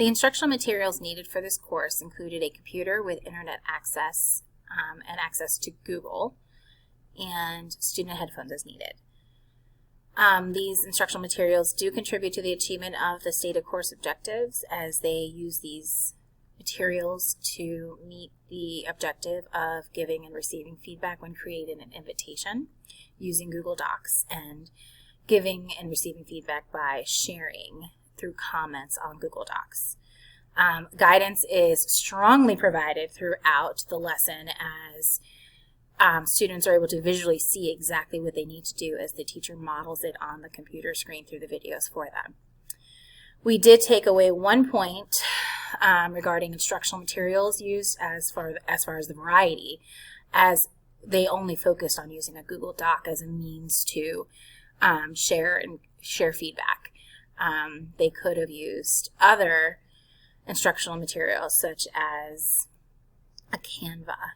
The instructional materials needed for this course included a computer with internet access and access to Google, and student headphones as needed. These instructional materials do contribute to the achievement of the stated course objectives, as they use these materials to meet the objective of giving and receiving feedback when creating an invitation using Google Docs, and giving and receiving feedback by sharing through comments on Google Docs. Guidance is strongly provided throughout the lesson, as students are able to visually see exactly what they need to do as the teacher models it on the computer screen through the videos for them. We did take away 1 point regarding instructional materials used as far as the variety, as they only focused on using a Google Doc as a means to share feedback. They could have used other instructional materials such as a Canva